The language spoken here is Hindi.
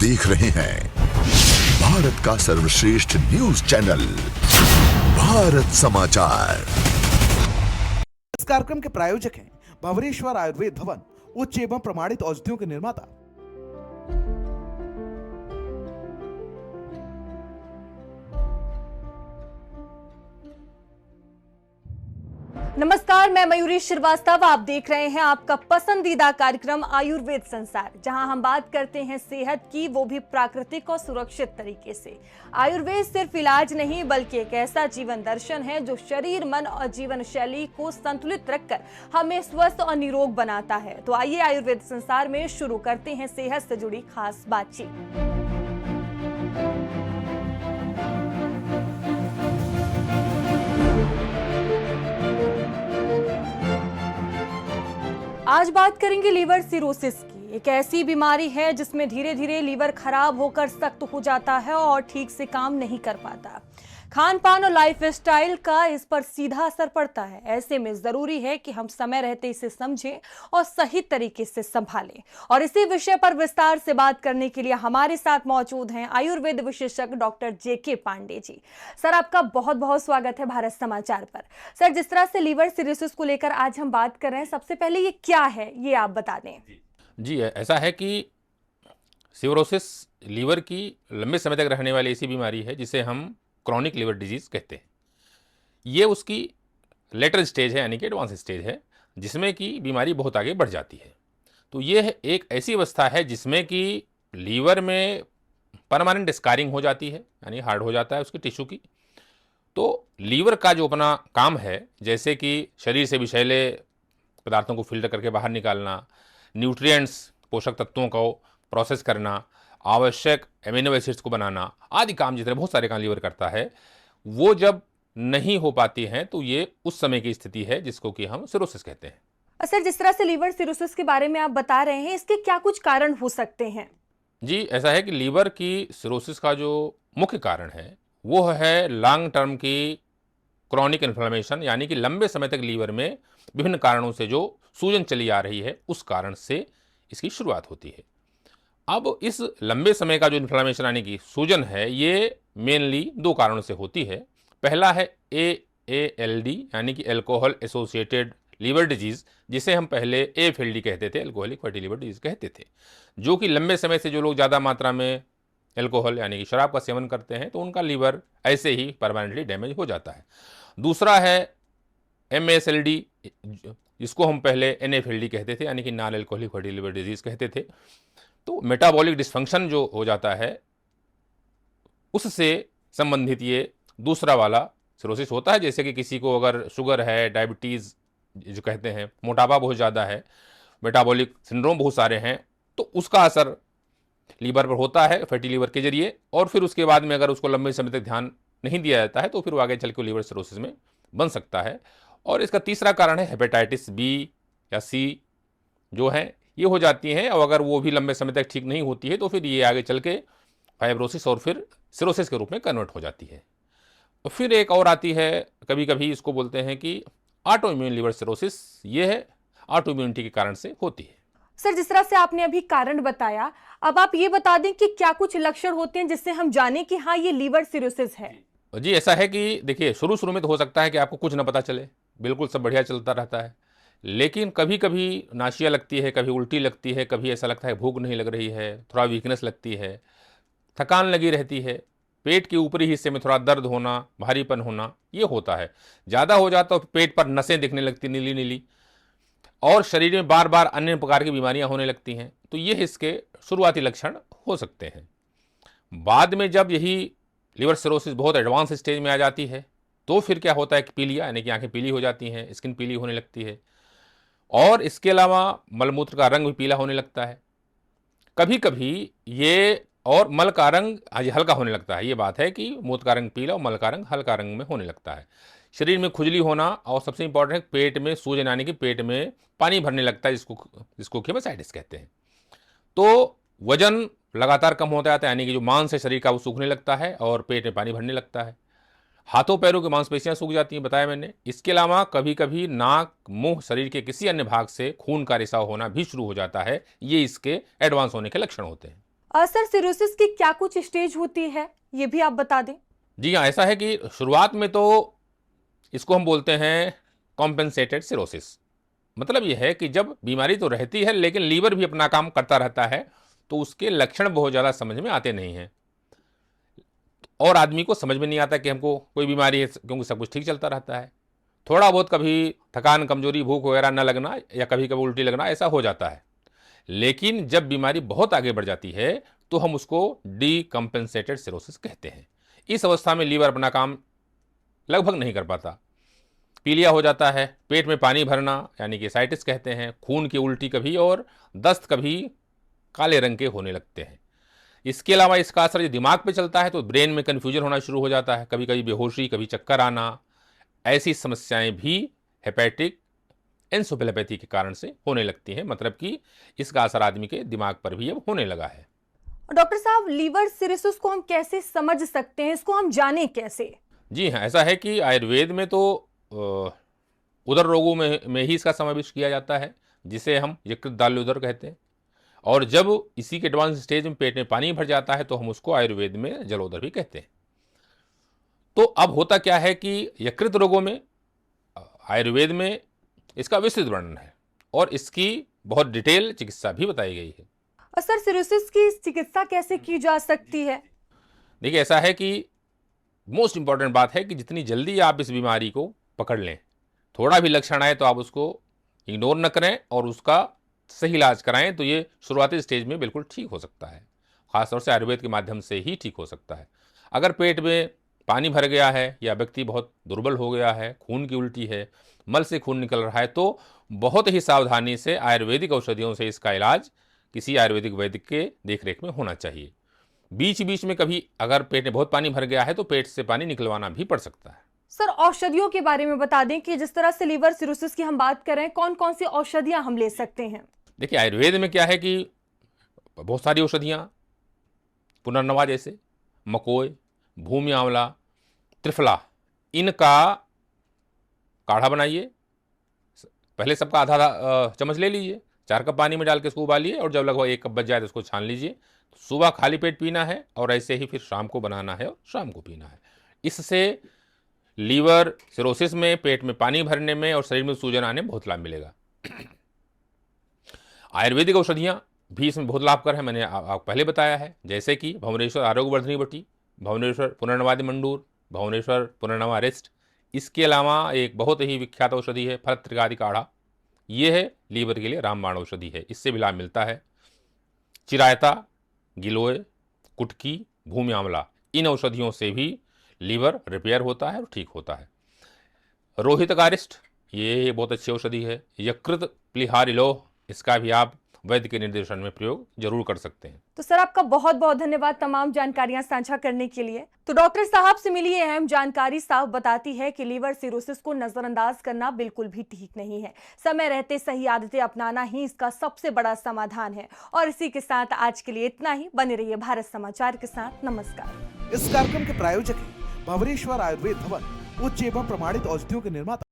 देख रहे हैं भारत का सर्वश्रेष्ठ न्यूज चैनल भारत समाचार। इस कार्यक्रम के प्रायोजक हैं भंवरेश्वर आयुर्वेद भवन, उच्च एवं प्रमाणित औषधियों के निर्माता। नमस्कार, मैं मयूरी श्रीवास्तव। आप देख रहे हैं आपका पसंदीदा कार्यक्रम आयुर्वेद संसार, जहां हम बात करते हैं सेहत की, वो भी प्राकृतिक और सुरक्षित तरीके से। आयुर्वेद सिर्फ इलाज नहीं बल्कि एक ऐसा जीवन दर्शन है जो शरीर, मन और जीवन शैली को संतुलित रखकर हमें स्वस्थ और निरोग बनाता है। तो आइए आयुर्वेद संसार में शुरू करते हैं सेहत से जुड़ी खास बातचीत। आज बात करेंगे लीवर सिरोसिस की। एक ऐसी बीमारी है जिसमें धीरे धीरे लीवर खराब होकर सख्त हो जाता है और ठीक से काम नहीं कर पाता। खान पान और लाइफ स्टाइल का इस पर सीधा असर पड़ता है। ऐसे में जरूरी है कि हम समय रहते इसे समझें और सही तरीके से संभालें। और इसी विषय पर विस्तार से बात करने के लिए हमारे साथ मौजूद हैं आयुर्वेद विशेषज्ञ डॉक्टर जेके पांडे जी। सर, आपका बहुत बहुत स्वागत है भारत समाचार पर। सर, जिस तरह से लीवर सिरोसिस को लेकर आज हम बात कर रहे हैं, सबसे पहले ये क्या है, ये आप बता दें। जी, ऐसा है कि सिरोसिस लीवर की लंबे समय तक रहने वाली ऐसी बीमारी है जिसे हम क्रॉनिक लिवर डिजीज़ कहते हैं। ये उसकी लेटर स्टेज है, यानी कि एडवांस स्टेज है, जिसमें कि बीमारी बहुत आगे बढ़ जाती है। तो ये एक ऐसी अवस्था है जिसमें कि लीवर में परमानेंट स्कारिंग हो जाती है, यानी हार्ड हो जाता है उसकी टिश्यू की। तो लीवर का जो अपना काम है, जैसे कि शरीर से विषैले पदार्थों को फिल्टर करके बाहर निकालना, न्यूट्रिएंट्स पोषक तत्वों को प्रोसेस करना, आवश्यक एमिनो एसिड्स को बनाना आदि काम, जितने बहुत सारे काम लीवर करता है, वो जब नहीं हो पाती हैं तो ये उस समय की स्थिति है जिसको कि हम सिरोसिस कहते हैं। सर, जिस तरह से लीवर सिरोसिस के बारे में आप बता रहे हैं, इसके क्या कुछ कारण हो सकते हैं? जी, ऐसा है कि लीवर की सिरोसिस का जो मुख्य कारण है वो है लॉन्ग टर्म की क्रॉनिक इन्फ्लेमेशन, यानी कि लंबे समय तक लीवर में विभिन्न कारणों से जो सूजन चली आ रही है, उस कारण से इसकी शुरुआत होती है। अब इस लंबे समय का जो इन्फ्लेमेशन यानी कि सूजन है, ये मेनली दो कारणों से होती है। पहला है AALD, यानी कि अल्कोहल एसोसिएटेड लीवर डिजीज़, जिसे हम पहले AFLD कहते थे, अल्कोहलिक फैटी लीवर डिजीज़ कहते थे, जो कि लंबे समय से जो लोग ज़्यादा मात्रा में अल्कोहल यानी कि शराब का सेवन करते हैं तो उनका लीवर ऐसे ही परमानेंटली डैमेज हो जाता है। दूसरा है MASLD, जिसको हम पहले NAFLD कहते थे, यानी कि non alcoholic fatty liver disease कहते थे। तो मेटाबॉलिक डिस्फंक्शन जो हो जाता है, उससे संबंधित ये दूसरा वाला सिरोसिस होता है। जैसे कि किसी को अगर शुगर है, डायबिटीज़ जो कहते हैं, मोटापा बहुत ज़्यादा है, मेटाबॉलिक सिंड्रोम बहुत सारे हैं, तो उसका असर लीवर पर होता है फैटी लीवर के जरिए। और फिर उसके बाद में अगर उसको लंबे समय तक ध्यान नहीं दिया जाता है तो फिर वो आगे चल के लीवर सिरोसिस में बन सकता है। और इसका तीसरा कारण है हेपेटाइटिस B या C जो है, ये हो जाती हैं, और अगर वो भी लंबे समय तक ठीक नहीं होती है तो फिर ये आगे चल के फाइब्रोसिस और फिर सिरोसिस के रूप में कन्वर्ट हो जाती है। और फिर एक और आती है, कभी कभी इसको बोलते हैं कि ऑटो इम्यून लीवर सिरोसिस। ये है ऑटो इम्यूनिटी के कारण से होती है। सर, जिस तरह से आपने अभी कारण बताया, अब आप ये बता दें कि क्या कुछ लक्षण होते हैं जिससे हम जाने कि हाँ, ये लीवर सिरोसिस है। जी, ऐसा है कि देखिए, शुरू में तो हो सकता है कि आपको कुछ ना पता चले, बिल्कुल सब बढ़िया चलता रहता है, लेकिन कभी कभी नाशिया लगती है, कभी उल्टी लगती है, कभी ऐसा लगता है भूख नहीं लग रही है, थोड़ा वीकनेस लगती है, थकान लगी रहती है, पेट के ऊपरी हिस्से में थोड़ा दर्द होना, भारीपन होना, ये होता है। ज़्यादा हो जाता तो पेट पर नसें दिखने लगती नीली नीली, और शरीर में बार बार अन्य प्रकार की बीमारियां होने लगती हैं। तो ये इसके शुरुआती लक्षण हो सकते हैं। बाद में जब यही लीवर सिरोसिस बहुत एडवांस स्टेज में आ जाती है तो फिर क्या होता है कि पीलिया, यानी कि आंखें पीली हो जाती हैं, स्किन पीली होने लगती है, और इसके अलावा मलमूत्र का रंग भी पीला होने लगता है। कभी कभी ये और मल का रंग हल्का होने लगता है। ये बात है कि मूत्र का रंग पीला और मल का रंग हल्का रंग में होने लगता है। शरीर में खुजली होना, और सबसे इंपॉर्टेंट है पेट में सूजन, यानी कि पेट में पानी भरने लगता है, जिसको कि हेपेटाइटिस कहते हैं। तो वजन लगातार कम होता जाता है, यानी कि जो मांस है शरीर का वो सूखने लगता है और पेट में पानी भरने लगता है। हाथों पैरों की मांसपेशियां सूख जाती हैं, बताया मैंने। इसके अलावा कभी कभी नाक, मुंह, शरीर के किसी अन्य भाग से खून का रिसाव होना भी शुरू हो जाता है। ये इसके एडवांस होने के लक्षण होते हैं। सर, सिरोसिस की क्या कुछ स्टेज होती है, ये भी आप बता दें। जी हाँ, ऐसा है कि शुरुआत में तो इसको हम बोलते हैं कॉम्पेंसेटेड सिरोसिस। मतलब यह है कि जब बीमारी तो रहती है लेकिन लीवर भी अपना काम करता रहता है, तो उसके लक्षण बहुत ज़्यादा समझ में आते नहीं हैं और आदमी को समझ में नहीं आता कि हमको कोई बीमारी है, क्योंकि सब कुछ ठीक चलता रहता है। थोड़ा बहुत कभी थकान, कमजोरी, भूख वगैरह न लगना या कभी कभी उल्टी लगना, ऐसा हो जाता है। लेकिन जब बीमारी बहुत आगे बढ़ जाती है तो हम उसको डीकम्पेंसेटेड सिरोसिस कहते हैं। इस अवस्था में लीवर अपना काम लगभग नहीं कर पाता, पीलिया हो जाता है, पेट में पानी भरना यानी कि एसाइटिस कहते हैं, खून की उल्टी कभी और दस्त कभी काले रंग के होने लगते हैं। इसके अलावा इसका असर जो दिमाग पे चलता है तो ब्रेन में कन्फ्यूजन होना शुरू हो जाता है, कभी कभी बेहोशी, कभी चक्कर आना, ऐसी समस्याएं भी हेपेटिक एन्सेफेलोपैथी के कारण से होने लगती हैं। मतलब कि इसका असर आदमी के दिमाग पर भी अब होने लगा है। डॉक्टर साहब, लीवर सिरोसिस को हम कैसे समझ सकते हैं, इसको हम जाने कैसे? जी हाँ, ऐसा है कि आयुर्वेद में तो उदर रोगों में ही इसका समावेश किया जाता है, जिसे हम यकृत दाल्योदर कहते हैं। और जब इसी के एडवांस स्टेज में पेट में पानी भर जाता है तो हम उसको आयुर्वेद में जलोदर भी कहते हैं। तो अब होता क्या है कि यकृत रोगों में आयुर्वेद में इसका विस्तृत वर्णन है और इसकी बहुत डिटेल चिकित्सा भी बताई गई है। और सर, सिरोसिस की चिकित्सा कैसे की जा सकती है? देखिए, ऐसा है कि मोस्ट इंपॉर्टेंट बात है कि जितनी जल्दी आप इस बीमारी को पकड़ लें, थोड़ा भी लक्षण आए तो आप उसको इग्नोर न करें और उसका सही इलाज कराएं, तो ये शुरुआती स्टेज में बिल्कुल ठीक हो सकता है। खासतौर से आयुर्वेद के माध्यम से ही ठीक हो सकता है। अगर पेट में पानी भर गया है या व्यक्ति बहुत दुर्बल हो गया है, खून की उल्टी है, मल से खून निकल रहा है, तो बहुत ही सावधानी से आयुर्वेदिक औषधियों से इसका इलाज किसी आयुर्वेदिक वैद्य के देखरेख में होना चाहिए। बीच बीच में कभी अगर पेट में बहुत पानी भर गया है तो पेट से पानी निकलवाना भी पड़ सकता है। सर, औषधियों के बारे में बता दें कि जिस तरह से लीवर सिरोसिस की हम बात कर रहे हैं, कौन कौन सी औषधियां हम ले सकते हैं? देखिए, आयुर्वेद में क्या है कि बहुत सारी औषधियाँ, पुनर्नवा जैसे, मकोय, भूमि आंवला, त्रिफला, इनका काढ़ा बनाइए। पहले सबका आधा आधा चम्मच ले लीजिए, 4 कप पानी में डाल के इसको उबालिए और जब लगभग 1 कप बच जाए तो उसको छान लीजिए। सुबह खाली पेट पीना है और ऐसे ही फिर शाम को बनाना है और शाम को पीना है। इससे लीवर सिरोसिस में, पेट में पानी भरने में और शरीर में सूजन आने में बहुत लाभ मिलेगा। आयुर्वेदिक औषधियाँ भी इसमें बहुत लाभकर है, मैंने आपको पहले बताया है, जैसे कि भुवनेश्वर आरोग्यवर्धिनी बटी, भुवनेश्वर पुनर्नवादि मंडूर, भुवनेश्वर पुनर्नवा रेस्ट। इसके अलावा एक बहुत ही विख्यात औषधि है फलत्रिकादि काढ़ा, ये है लीवर के लिए रामबाण औषधि है, इससे भी लाभ मिलता है। चिरायता, गिलोय, कुटकी, भूमि आंवला, इन औषधियों से भी लीवर रिपेयर होता है और ठीक होता है। रोहितकारिष्ट, ये बहुत अच्छी औषधि है। यकृत प्लिहारिलोह, इसका भी आप वैद्य के निर्देशन में प्रयोग जरूर कर सकते हैं। तो सर, आपका बहुत बहुत धन्यवाद तमाम जानकारियां साझा करने के लिए। तो डॉक्टर साहब से मिली ये अहम जानकारी साफ बताती है कि लीवर सिरोसिस को नजरअंदाज करना बिल्कुल भी ठीक नहीं है। समय रहते सही आदतें अपनाना ही इसका सबसे बड़ा समाधान है। और इसी के साथ आज के लिए इतना ही। बने रहिए भारत समाचार के साथ। नमस्कार। इस कार्यक्रम के प्रायोजक हैं भंवरेश्वर आयुर्वेद भवन, उच्च एवं प्रमाणित औषधियों के निर्माता।